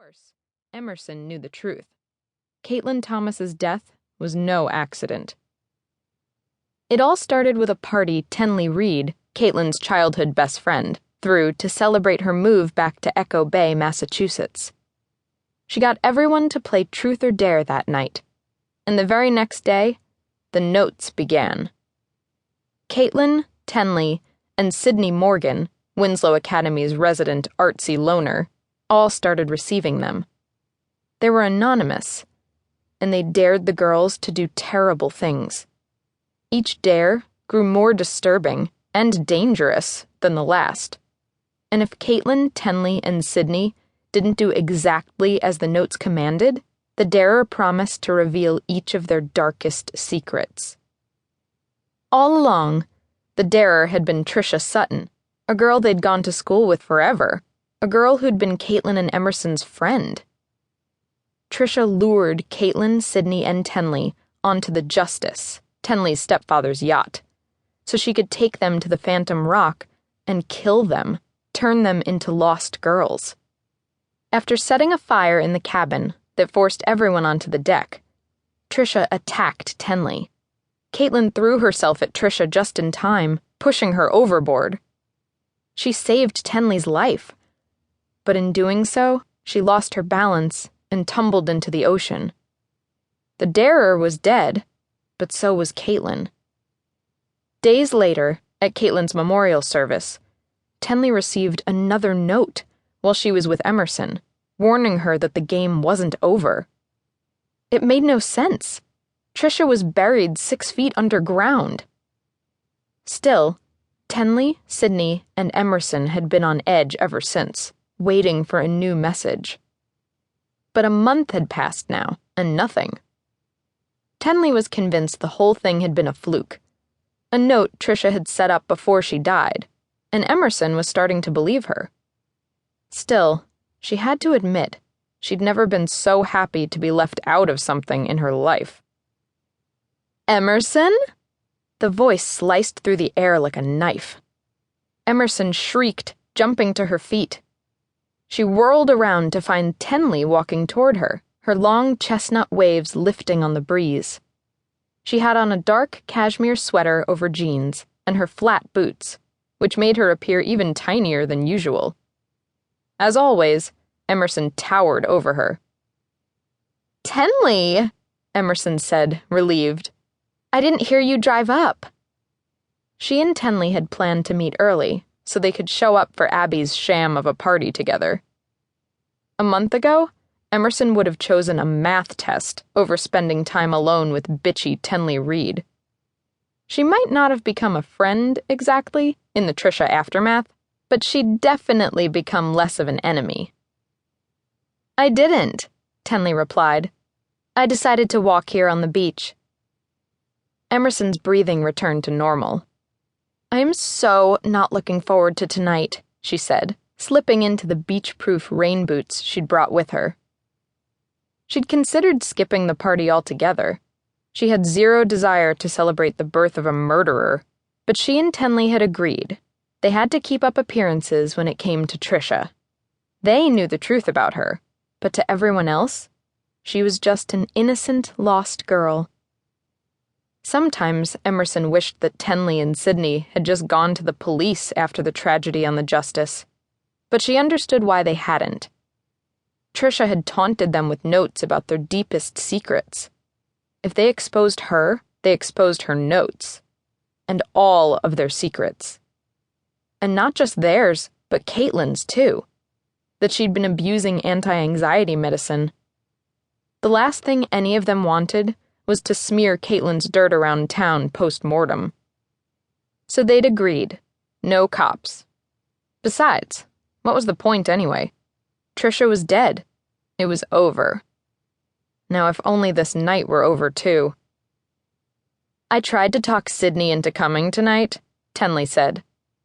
course, Emerson knew the truth. Caitlin Thomas's death was no accident. It all started with a party Tenley Reed, Caitlin's childhood best friend, threw to celebrate her move back to Echo Bay, Massachusetts. She got everyone to play Truth or Dare that night, and the very next day, the notes began. Caitlin, Tenley, and Sydney Morgan, Winslow Academy's resident artsy loner, all started receiving them. They were anonymous, and they dared the girls to do terrible things. Each dare grew more disturbing and dangerous than the last. And if Caitlin, Tenley, and Sydney didn't do exactly as the notes commanded, the darer promised to reveal each of their darkest secrets. All along, the darer had been Trisha Sutton, a girl they'd gone to school with forever, a girl who'd been Caitlin and Emerson's friend. Trisha lured Caitlin, Sydney, and Tenley onto the Justice, Tenley's stepfather's yacht, so she could take them to the Phantom Rock and kill them, turn them into lost girls. After setting a fire in the cabin that forced everyone onto the deck, Trisha attacked Tenley. Caitlin threw herself at Trisha just in time, pushing her overboard. She saved Tenley's life, but in doing so, she lost her balance and tumbled into the ocean. The darer was dead, but so was Caitlin. Days later, at Caitlin's memorial service, Tenley received another note while she was with Emerson, warning her that the game wasn't over. It made no sense. Trisha was buried 6 feet underground. Still, Tenley, Sydney, and Emerson had been on edge ever since, waiting for a new message. But a month had passed now, and nothing. Tenley was convinced the whole thing had been a fluke, a note Trisha had set up before she died, and Emerson was starting to believe her. Still, she had to admit she'd never been so happy to be left out of something in her life. "Emerson?" The voice sliced through the air like a knife. Emerson shrieked, jumping to her feet. She whirled around to find Tenley walking toward her, her long chestnut waves lifting on the breeze. She had on a dark cashmere sweater over jeans and her flat boots, which made her appear even tinier than usual. As always, Emerson towered over her. "Tenley," Emerson said, relieved. "I didn't hear you drive up." She and Tenley had planned to meet early, so they could show up for Abby's sham of a party together. A month ago, Emerson would have chosen a math test over spending time alone with bitchy Tenley Reed. She might not have become a friend, exactly, in the Trisha aftermath, but she'd definitely become less of an enemy. "I didn't," Tenley replied. "I decided to walk here on the beach." Emerson's breathing returned to normal. "I'm so not looking forward to tonight," she said, slipping into the beach-proof rain boots she'd brought with her. She'd considered skipping the party altogether. She had zero desire to celebrate the birth of a murderer, but she and Tenley had agreed. They had to keep up appearances when it came to Trisha. They knew the truth about her, but to everyone else, she was just an innocent, lost girl. Sometimes Emerson wished that Tenley and Sydney had just gone to the police after the tragedy on the Justice, but she understood why they hadn't. Trisha had taunted them with notes about their deepest secrets. If they exposed her, they exposed her notes, and all of their secrets. And not just theirs, but Caitlin's too. That she'd been abusing anti-anxiety medicine. The last thing any of them wanted was to smear Caitlin's dirt around town post-mortem. So they'd agreed. No cops. Besides, what was the point anyway? Trisha was dead. It was over. Now if only this night were over too. "I tried to talk Sydney into coming tonight," Tenley said.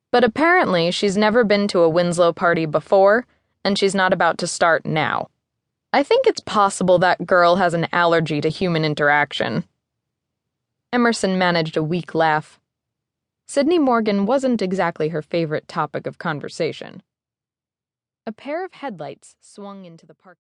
"But apparently she's never been to a Winslow party before, and she's not about to start now. I think it's possible that girl has an allergy to human interaction." Emerson managed a weak laugh. Sydney Morgan wasn't exactly her favorite topic of conversation. A pair of headlights swung into the parking lot.